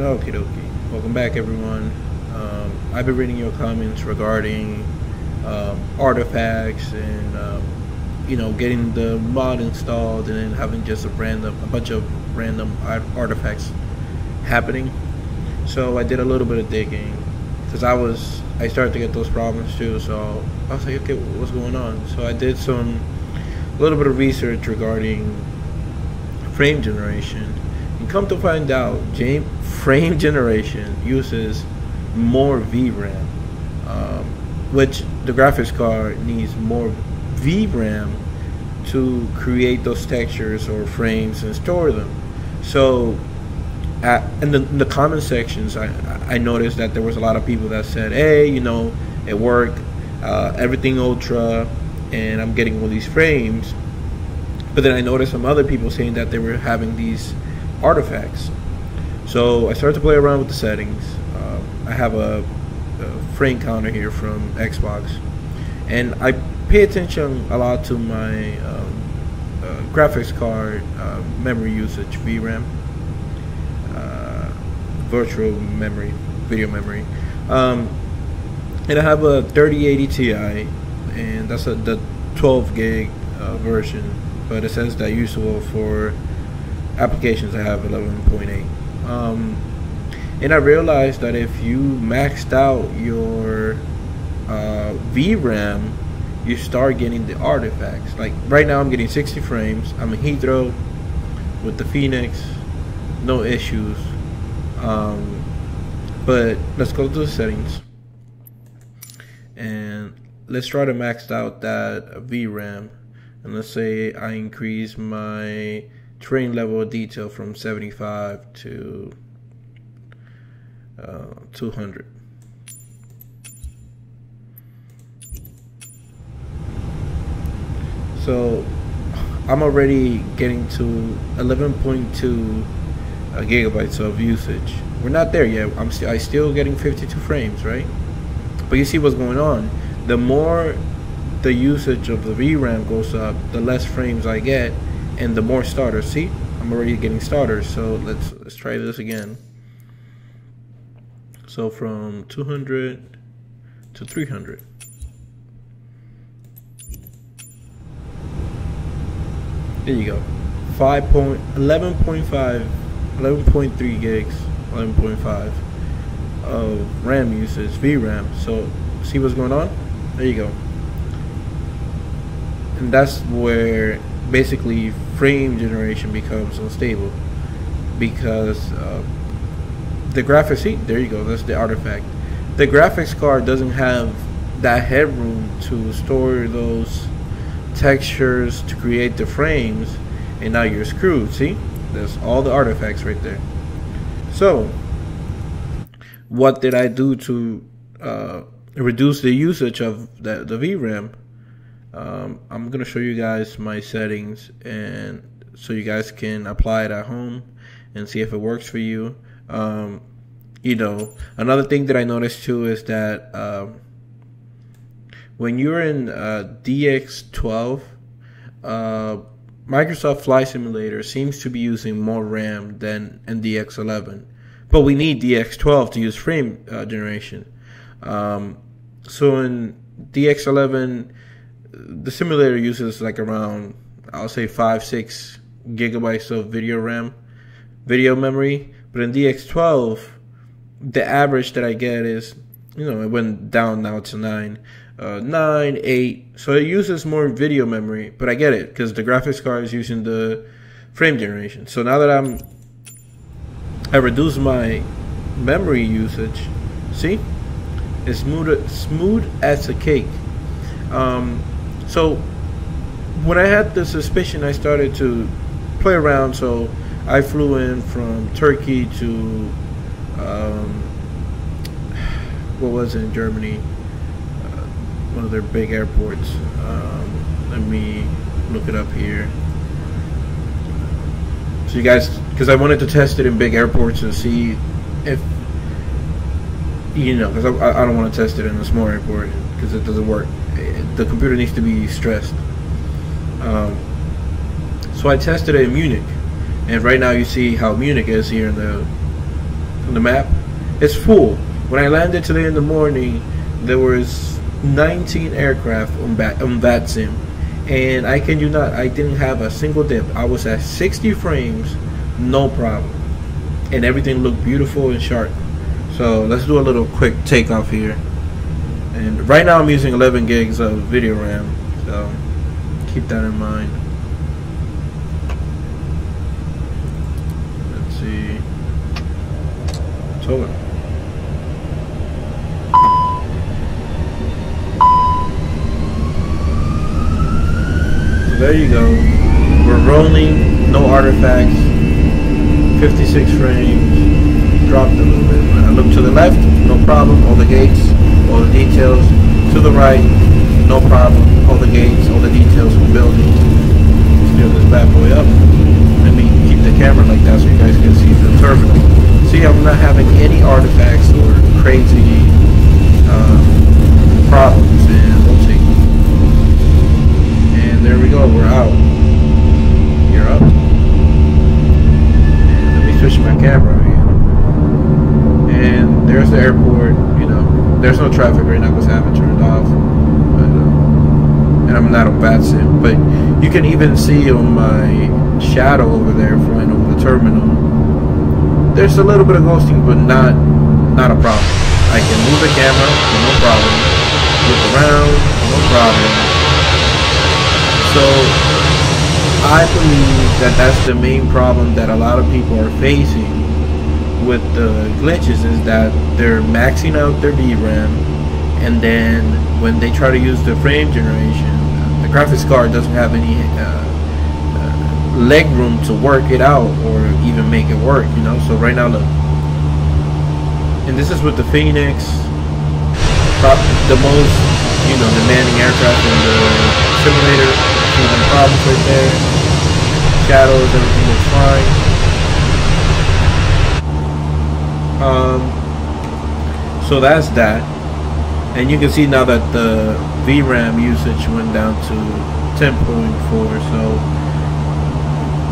Okie dokie. Welcome back, everyone. I've been reading your comments regarding artifacts and getting the mod installed and then having just a bunch of random artifacts happening. So I did a little bit of digging because I started to get those problems too. So I was like, okay, what's going on? So I did a little bit of research regarding frame generation. And come to find out, frame generation uses more VRAM, which the graphics card needs more VRAM to create those textures or frames and store them. So in the comment sections, I noticed that there was a lot of people that said, hey, it worked, everything ultra, and I'm getting all these frames. But then I noticed some other people saying that they were having these artifacts. So I started to play around with the settings. I have a frame counter here from Xbox, and I pay attention a lot to my graphics card memory usage, VRAM, virtual memory, video memory, and I have a 3080 Ti, and that's the 12 gig version, but it says that useful for applications. I have 11.8. And I realized that if you maxed out your VRAM, you start getting the artifacts. Like right now I'm getting 60 frames. I'm in Heathrow with the Phoenix, no issues. But let's go to the settings and let's try to max out that VRAM. And let's say I increase my train level of detail from 75 to 200. So I'm already getting to 11.2 gigabytes of usage. We're not there yet. I still getting 52 frames, right? But you see what's going on. The more the usage of the VRAM goes up, the less frames I get, and the more starters. See, I'm already getting starters. So let's try this again. So from 200 to 300. There you go. 11.3 gigs, 11.5 of RAM usage, VRAM. So see what's going on? There you go. And that's where basically frame generation becomes unstable, because the graphics, see, there you go, that's the artifact. The graphics card doesn't have that headroom to store those textures to create the frames, and now you're screwed. See, there's all the artifacts right there. So what did I do to reduce the usage of the VRAM? I'm gonna show you guys my settings, and so you guys can apply it at home and see if it works for you. Another thing that I noticed too is that when you're in DX12, Microsoft Flight Simulator seems to be using more RAM than in DX11, but we need DX12 to use frame generation. So in DX11, the simulator uses like around, I'll say 5-6 gigabytes of video memory, but in DX12 the average that I get is, it went down now to 9, 8, so it uses more video memory, but I get it because the graphics card is using the frame generation. So now that I reduced my memory usage, see, it's smooth as a cake. So when I had the suspicion, I started to play around. So I flew in from Turkey to what was it, in Germany, one of their big airports. Let me look it up here. So you guys, because I wanted to test it in big airports to see if, because I don't want to test it in a small airport because it doesn't work. The computer needs to be stressed. So I tested it in Munich, and right now you see how Munich is here in the the map. It's full. When I landed today in the morning, there was 19 aircraft on that sim, and I kid you not, I didn't have a single dip. I was at 60 frames, no problem, and everything looked beautiful and sharp. So let's do a little quick takeoff here. And right now I'm using 11 gigs of video RAM, so keep that in mind. Let's see. So there you go. We're rolling, no artifacts, 56 frames, dropped a little bit. When I look to the left, no problem, all the gates, all the details. To the right, no problem, all the gates, all the details of the building. Steer this bad boy up. Let me keep the camera like that so you guys can see the terminal. See, I'm not having any artifacts or crazy problems, and we'll see. And there we go, we're out. You're up. And let me switch my camera again. And there's the airport. You know, there's no traffic right now because I haven't turned off. But, and I'm not on Batsim. But you can even see on my shadow over there flying over the terminal. There's a little bit of ghosting, but not a problem. I can move the camera, no problem. Look around, no problem. So I believe that that's the main problem that a lot of people are facing with the glitches, is that they're maxing out their VRAM, and then when they try to use the frame generation, the graphics card doesn't have any leg room to work it out or even make it work, you know. So right now, look, and this is with the Phoenix, the most, you know, demanding aircraft in the simulator. See no problems right there. Shadows, everything looks fine. So that's that, and you can see now that the VRAM usage went down to 10.4. So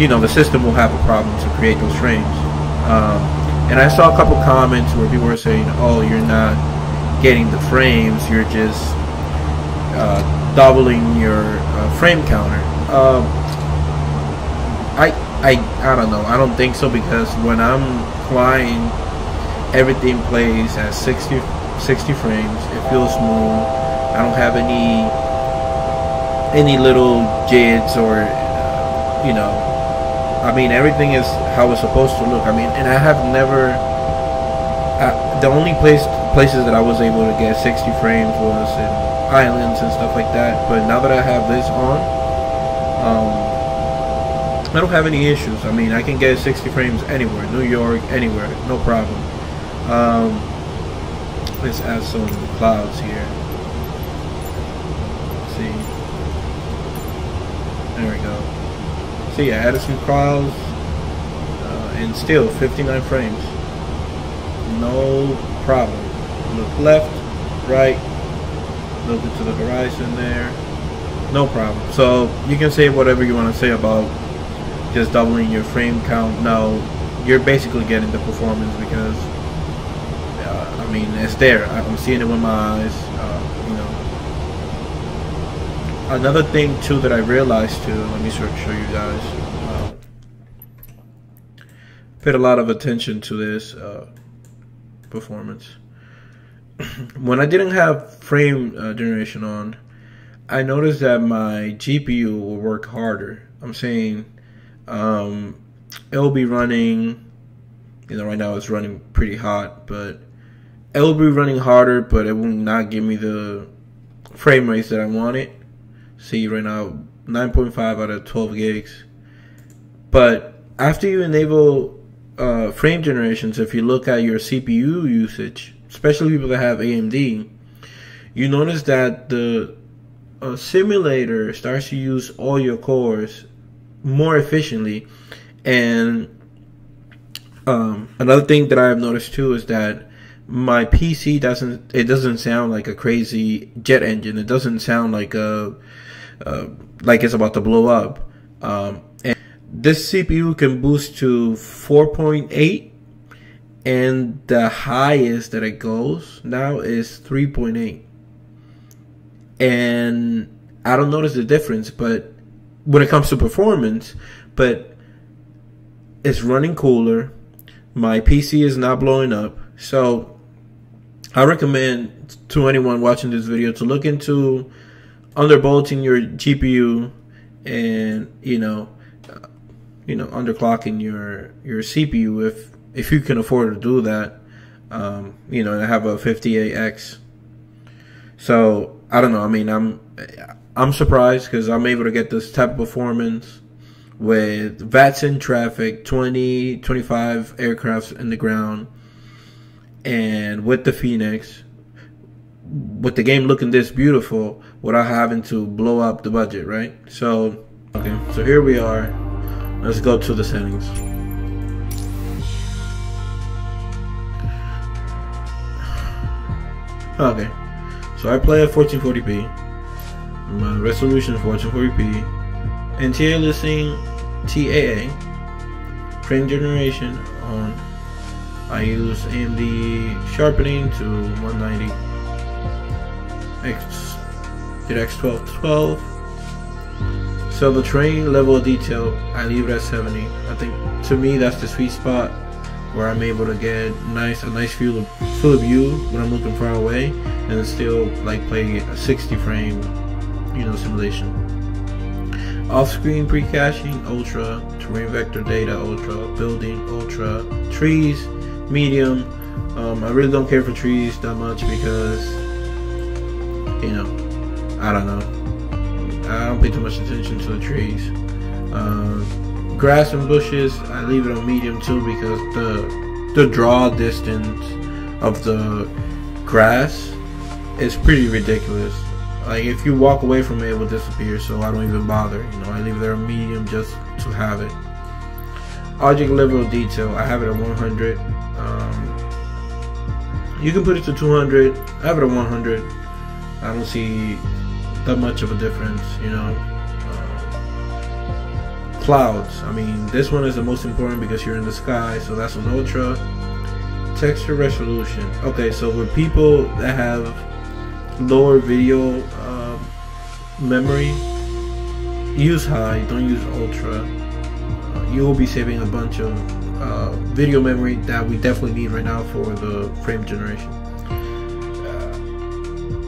you know the system will have a problem to create those frames. And I saw a couple comments where people were saying, "Oh, you're not getting the frames; you're just doubling your frame counter." I don't know. I don't think so, because when I'm flying, everything plays at 60 frames. It feels smooth. I don't have any little jigs or you know. I mean, everything is how it's supposed to look. I mean, and I have never. The only places that I was able to get 60 frames was in islands and stuff like that. But now that I have this on, I don't have any issues. I mean, I can get 60 frames anywhere, New York, anywhere, no problem. Let's add some clouds here. Let's see, there we go. See, I added some clouds, and still 59 frames, no problem. Look left, right, look into the horizon there, no problem. So you can say whatever you want to say about just doubling your frame count. No, you're basically getting the performance, because I mean, it's there. I'm seeing it with my eyes. You know, another thing too that I realized too. Let me show you guys. Paid a lot of attention to this performance. When I didn't have frame generation on, I noticed that my GPU will work harder. I'm saying it'll be running, you know, right now it's running pretty hot, but it'll be running harder, but it will not give me the frame rates that I wanted. See, right now 9.5 out of 12 gigs. But after you enable frame generations, if you look at your CPU usage, especially people that have AMD, you notice that the simulator starts to use all your cores more efficiently. And another thing that I've noticed too is that my PC doesn't sound like a crazy jet engine. It doesn't sound like like it's about to blow up. And this CPU can boost to 4.8, and the highest that it goes now is 3.8. And I don't notice the difference, but when it comes to performance, but it's running cooler. My PC is not blowing up. So I recommend to anyone watching this video to look into undervolting your GPU and underclocking your CPU if you can afford to do that. I have a 58X. So I don't know. I mean, I'm surprised because I'm able to get this type of performance with VATS in traffic, 20, 25 aircrafts in the ground, and with the Phoenix, with the game looking this beautiful without having to blow up the budget, right? So, okay, so here we are. Let's go to the settings. Okay, so I play at 1440p. My resolution is 1440p. NTA listing TAA. Frame generation on. I use AMD sharpening to 190. RTX 1212. So the terrain level of detail, I leave it at 70. I think to me that's the sweet spot where I'm able to get a nice field of view when I'm looking far away, and still like play a 60 frame, simulation. Off-screen pre-caching, ultra. Terrain vector data, ultra. Building, ultra. Trees, medium. I really don't care for trees that much because, I don't know. I don't pay too much attention to the trees. Grass and bushes, I leave it on medium too because the draw distance of the grass is pretty ridiculous. Like if you walk away from it, it will disappear, so I don't even bother. I leave it there on medium just to have it. Object level of detail, I have it at 100. You can put it to 200. I have it at 100. I don't see that much of a difference, Clouds, I mean, this one is the most important because you're in the sky, so that's an ultra. Texture resolution. Okay, so for people that have lower video memory, use high, don't use ultra. You will be saving a bunch of video memory that we definitely need right now for the frame generation.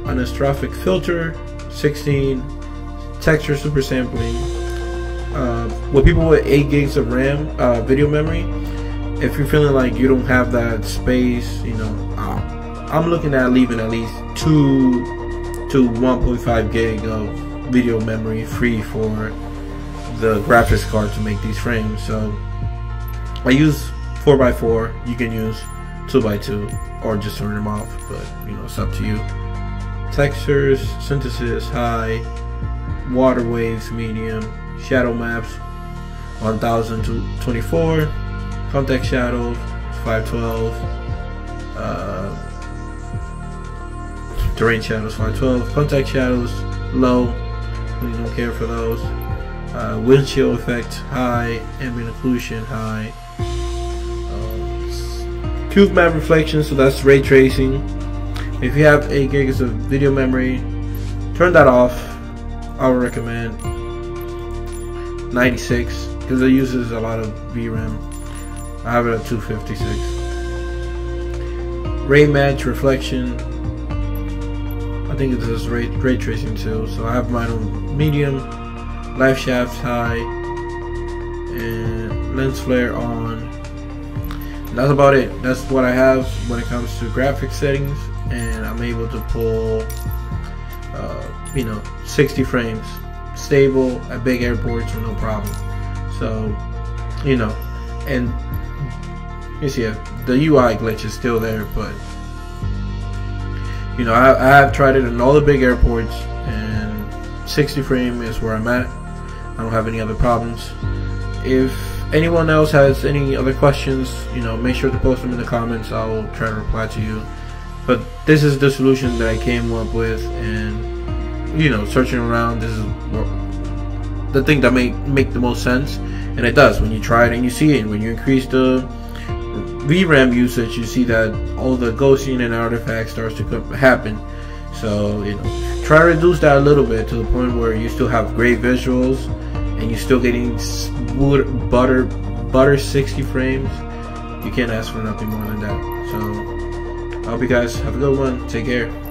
Anisotropic filter, 16. Texture super sampling. With people with 8 gigs of RAM video memory, if you're feeling like you don't have that space, I'm looking at leaving at least 2 to 1.5 gig of video memory free for the graphics card to make these frames. So I use 4x4. You can use 2x2 or just turn them off, but it's up to you. Textures, synthesis high, water waves medium, shadow maps 1000 to 24, context shadows 512, terrain shadows 512, context shadows low, we don't care for those. Windshield effect high, ambient occlusion high, cube map reflection, so that's ray tracing. If you have 8 gigs of video memory, turn that off. I would recommend 96 because it uses a lot of VRAM. I have it at 256. Ray match reflection, I think it does ray tracing too, so I have mine on medium. Live shafts high, and lens flare on. And that's about it. That's what I have when it comes to graphics settings, and I'm able to pull 60 frames stable at big airports with no problem. So and you see the UI glitch is still there, but I have tried it in all the big airports, and 60 frame is where I'm at. I don't have any other problems. If anyone else has any other questions, make sure to post them in the comments. I'll try to reply to you. But this is the solution that I came up with, and searching around, this is the thing that make the most sense, and it does when you try it and you see it. When you increase the VRAM usage, you see that all the ghosting and artifacts starts to happen. So try to reduce that a little bit to the point where you still have great visuals and you're still getting smooth butter 60 frames. You can't ask for nothing more than that. So I hope you guys have a good one. Take care.